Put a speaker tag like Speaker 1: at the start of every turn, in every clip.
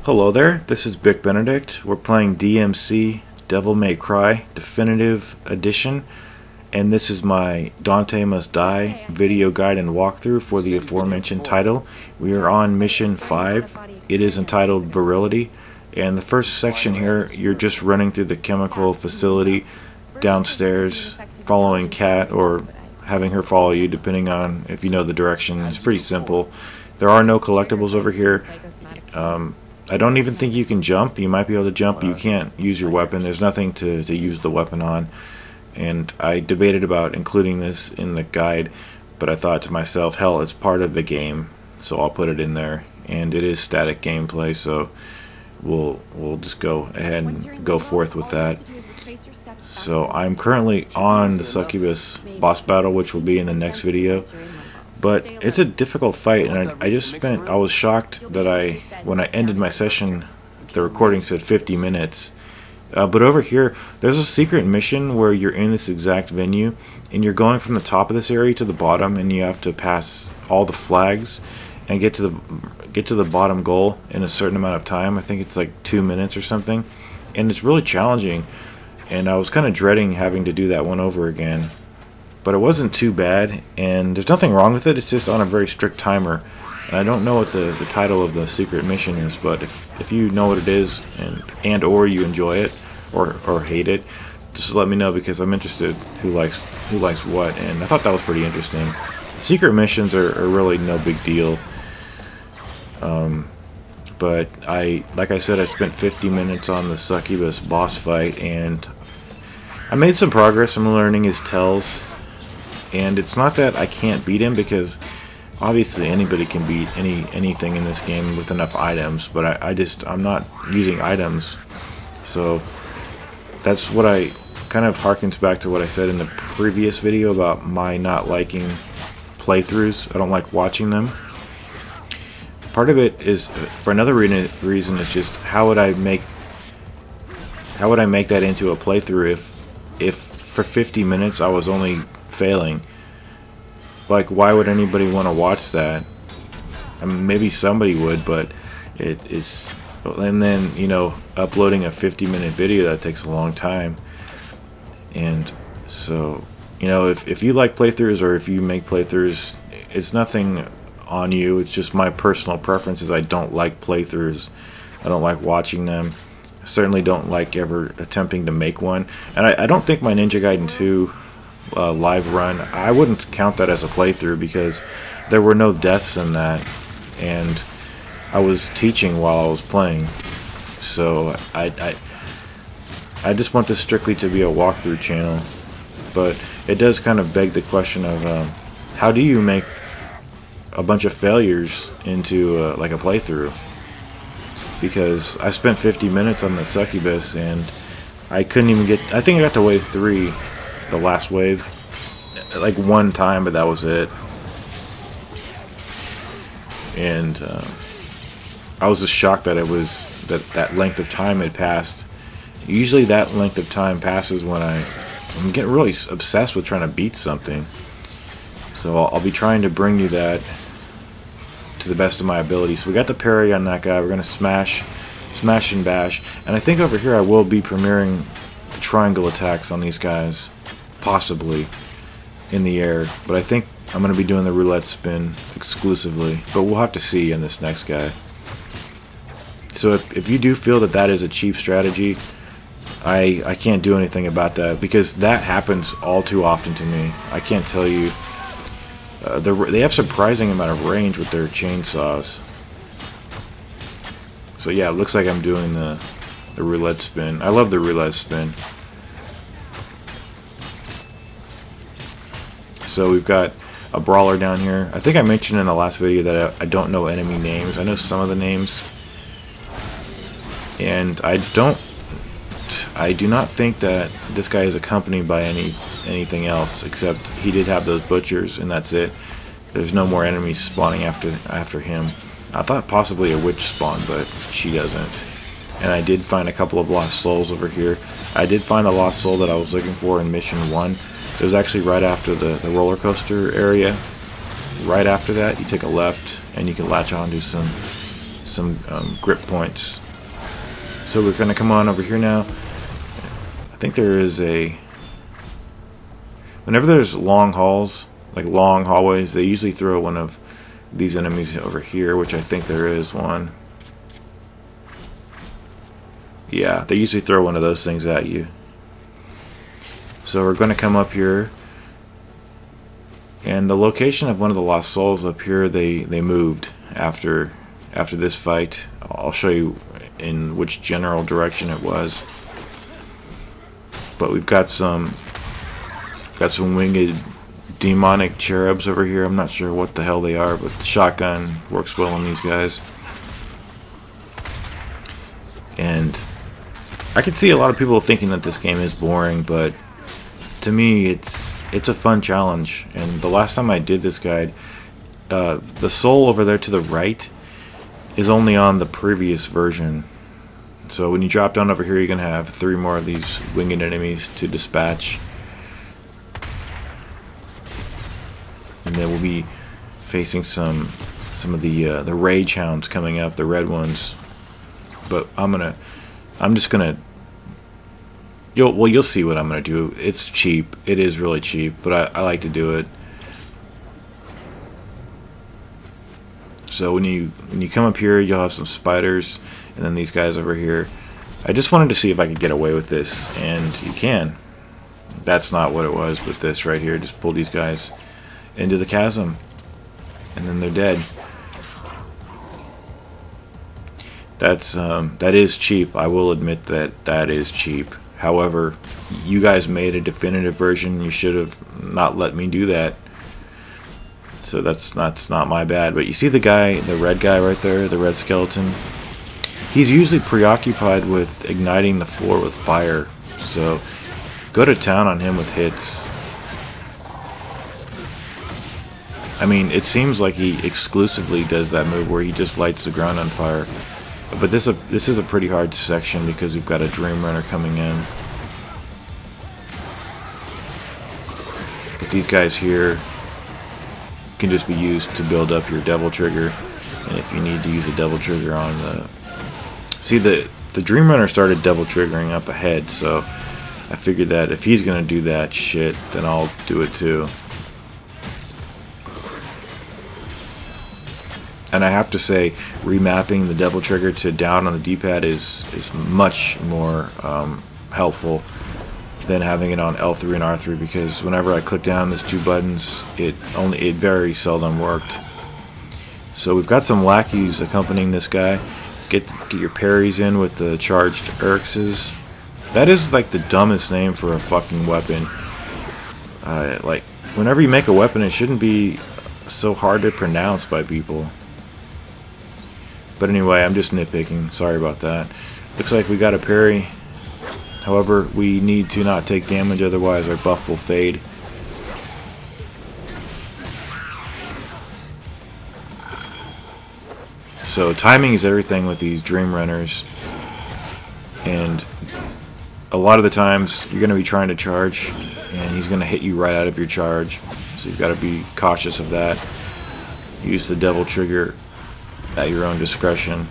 Speaker 1: Hello there, this is Bick Benedict. We're playing DMC Devil May Cry Definitive Edition, and this is my Dante Must Die video guide and walkthrough for the aforementioned title. We are on mission 5. It is entitled Virility, and the first section here, you're just running through the chemical facility downstairs, following Kat or having her follow you depending on if you know the direction. It's pretty simple. There are no collectibles over here. I don't even think you can jump. You might be able to jump, but you can't use your weapon. There's nothing to use the weapon on. And I debated about including this in the guide, but I thought to myself, hell, it's part of the game, so I'll put it in there. And it is static gameplay, so we'll just go ahead and go forth with that. So I'm currently on the succubus boss battle, which will be in the next video. But it's a difficult fight, and I was shocked that when I ended my session, the recording said 50 minutes. But over here, there's a secret mission where you're in this exact venue, and you're going from the top of this area to the bottom, and you have to pass all the flags and get to the bottom goal in a certain amount of time. I think it's like 2 minutes or something, and it's really challenging. And I was kind of dreading having to do that one over again. But it wasn't too bad, and there's nothing wrong with it. It's just on a very strict timer. And I don't know what the title of the secret mission is, but if you know what it is and or you enjoy it or hate it, just let me know, because I'm interested who likes what. And I thought that was pretty interesting. The secret missions are really no big deal. But like I said, I spent 50 minutes on the succubus boss fight, and I made some progress. I'm learning his tells. And it's not that I can't beat him, because obviously anybody can beat anything in this game with enough items, but I'm not using items. So that's what I kind of harkens back to what I said in the previous video about my not liking playthroughs. I don't like watching them. Part of it is, for another reason, is just how would I make that into a playthrough if for 50 minutes I was only failing. Like, why would anybody want to watch that? I mean, maybe somebody would, but it is. And then, you know, uploading a 50-minute video, that takes a long time. And so, you know, if you like playthroughs, or if you make playthroughs, it's nothing on you. It's just my personal preferences. I don't like playthroughs. I don't like watching them. I certainly don't like ever attempting to make one. And I don't think my Ninja Gaiden 2 live run, I wouldn't count that as a playthrough, because there were no deaths in that, and I was teaching while I was playing. So I just want this strictly to be a walkthrough channel. But it does kind of beg the question of how do you make a bunch of failures into like a playthrough? Because I spent 50 minutes on the succubus, and I couldn't even get, I think I got to wave 3, the last wave, like one time, but that was it. And I was just shocked that it was that length of time had passed. Usually that length of time passes when I'm getting really obsessed with trying to beat something. So I'll be trying to bring you that to the best of my ability. So we got the parry on that guy. We're gonna smash and bash, and I think over here I will be premiering the triangle attacks on these guys, possibly in the air, but I think I'm going to be doing the roulette spin exclusively, but we'll have to see in this next guy. So if you do feel that is a cheap strategy, I can't do anything about that, because that happens all too often to me. I can't tell you. They have surprising amount of range with their chainsaws. So yeah, it looks like I'm doing the roulette spin. I love the roulette spin. So we've got a brawler down here. I think I mentioned in the last video that I don't know enemy names. I know some of the names, and I do not think that this guy is accompanied by anything else, except he did have those butchers, and that's it. There's no more enemies spawning after him. I thought possibly a witch spawned, but she doesn't. And I did find a couple of lost souls over here. I did find the lost soul that I was looking for in mission 1. It was actually right after the roller coaster area. Right after that, you take a left, and you can latch onto some some grip points. So we're going to come on over here now. I think there is a... Whenever there's long halls, like long hallways, they usually throw one of these enemies over here, which I think there is one. Yeah, they usually throw one of those things at you. So we're going to come up here. And the location of one of the lost souls up here, they moved after this fight. I'll show you in which general direction it was. But we've got some winged demonic cherubs over here. I'm not sure what the hell they are, but the shotgun works well on these guys. And I can see a lot of people thinking that this game is boring, but to me it's a fun challenge. And the last time I did this guide, the soul over there to the right is only on the previous version. So when you drop down over here, you're gonna have 3 more of these winged enemies to dispatch. And then we'll be facing some of the rage hounds coming up, the red ones. But I'm just gonna. You'll see what I'm gonna do. It's cheap. It is really cheap, but I like to do it. So when you come up here, you'll have some spiders, and then these guys over here. I just wanted to see if I could get away with this, and you can. That's not what it was, but this right here. Just pull these guys into the chasm, and then they're dead. That is cheap. I will admit that is cheap. However, you guys made a definitive version. You should have not let me do that. So that's not my bad. But you see the guy, the red guy right there, the red skeleton? He's usually preoccupied with igniting the floor with fire. So go to town on him with hits. I mean, it seems like he exclusively does that move where he just lights the ground on fire. But this is a pretty hard section because we've got a Dream Runner coming in. But these guys here can just be used to build up your Devil Trigger. And if you need to use a Devil Trigger on the... See, the Dream Runner started Devil Triggering up ahead, so I figured that if he's going to do that shit, then I'll do it too. And I have to say, remapping the Devil Trigger to down on the D-pad is much more helpful than having it on L3 and R3, because whenever I click down these 2 buttons, it very seldom worked. So we've got some lackeys accompanying this guy. Get your parries in with the charged Erxes. That is like the dumbest name for a fucking weapon. Like, whenever you make a weapon, it shouldn't be so hard to pronounce by people. But anyway, I'm just nitpicking. Sorry about that. Looks like we got a parry. However, we need to not take damage, otherwise our buff will fade. So timing is everything with these Dream Runners. And a lot of the times, you're going to be trying to charge, and he's going to hit you right out of your charge. So you've got to be cautious of that. Use the Devil Trigger at your own discretion.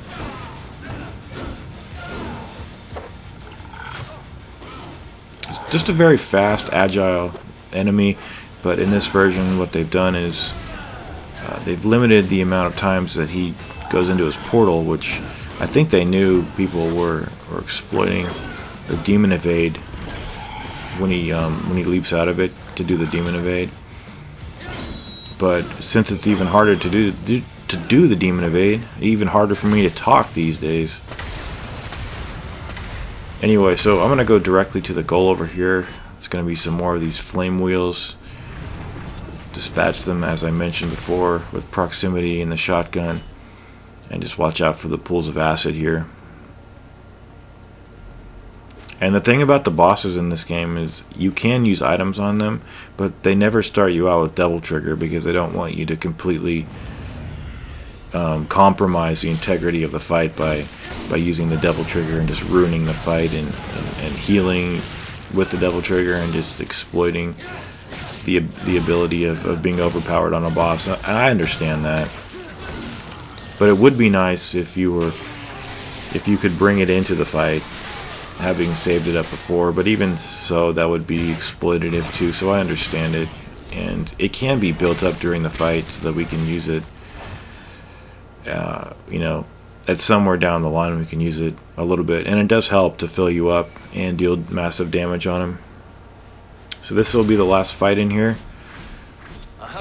Speaker 1: Just a very fast, agile enemy, but in this version what they've done is they've limited the amount of times that he goes into his portal, which I think they knew people were exploiting the Demon Evade when he leaps out of it to do the Demon Evade. But since it's even harder to do the Demon Evade, even harder for me to talk these days. Anyway, so I'm going to go directly to the goal over here. It's going to be some more of these flame wheels. Dispatch them, as I mentioned before, with proximity and the shotgun. And just watch out for the pools of acid here. And the thing about the bosses in this game is you can use items on them, but they never start you out with Devil Trigger because they don't want you to completely compromise the integrity of the fight by using the Devil Trigger and just ruining the fight and healing with the Devil Trigger and just exploiting the ability of being overpowered on a boss. I understand that. But it would be nice if you could bring it into the fight, having saved it up before. But even so, that would be exploitative too, so I understand it. And it can be built up during the fight so that we can use it, you know, at somewhere down the line we can use it a little bit. And it does help to fill you up and deal massive damage on him. So this will be the last fight in here.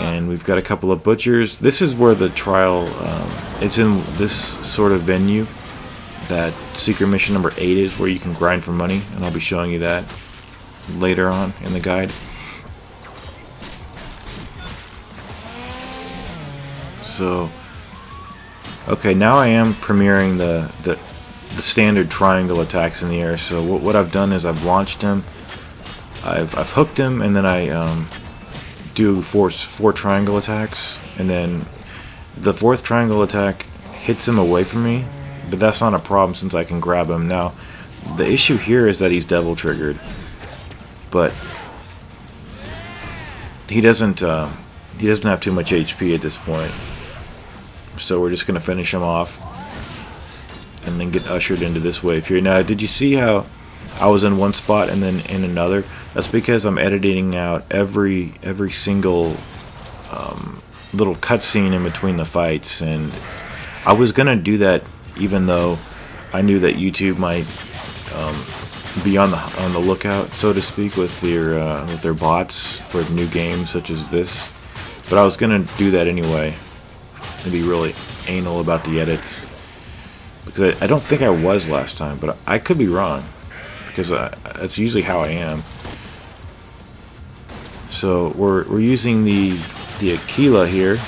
Speaker 1: And we've got a couple of butchers. This is where the trial, it's in this sort of venue that secret mission number 8 is, where you can grind for money, and I'll be showing you that later on in the guide. So, okay, now I am premiering the standard triangle attacks in the air. So what I've done is I've launched him, I've hooked him, and then I do four triangle attacks, and then the 4th triangle attack hits him away from me, but that's not a problem since I can grab him. Now the issue here is that he's devil triggered, but he doesn't have too much HP at this point, so we're just gonna finish him off and then get ushered into this wave here. Now, did you see how I was in one spot and then in another? That's because I'm editing out every single little cutscene in between the fights, and I was gonna do that even though I knew that YouTube might be on the lookout, so to speak, with their bots for new games such as this. But I was gonna do that anyway and be really anal about the edits, because I don't think I was last time, but I could be wrong, because that's usually how I am. So we're using the Aquila here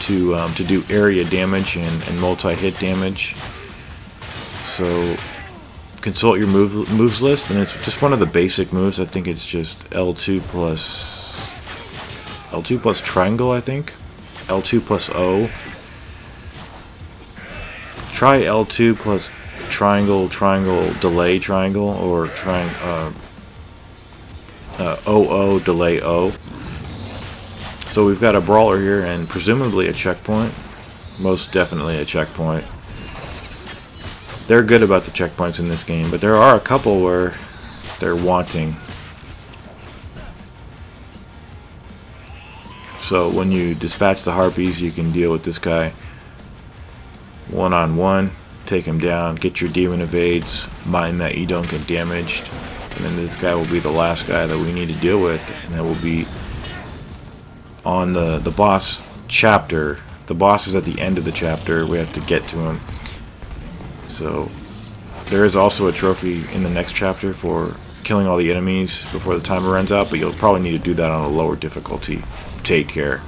Speaker 1: to do area damage and multi-hit damage. So consult your moves list, and it's just one of the basic moves. I think it's just L2 plus triangle, I think. L2 plus O. Try L2 plus triangle, delay triangle, or OO, delay O. So we've got a brawler here and presumably a checkpoint. Most definitely a checkpoint. They're good about the checkpoints in this game, but there are a couple where they're wanting. So when you dispatch the harpies, you can deal with this guy one-on-one, take him down, get your demon evades, mind that you don't get damaged, and then this guy will be the last guy that we need to deal with, and that will be on the boss chapter. The boss is at the end of the chapter. We have to get to him. So there is also a trophy in the next chapter for killing all the enemies before the timer runs out, but you'll probably need to do that on a lower difficulty. Take care.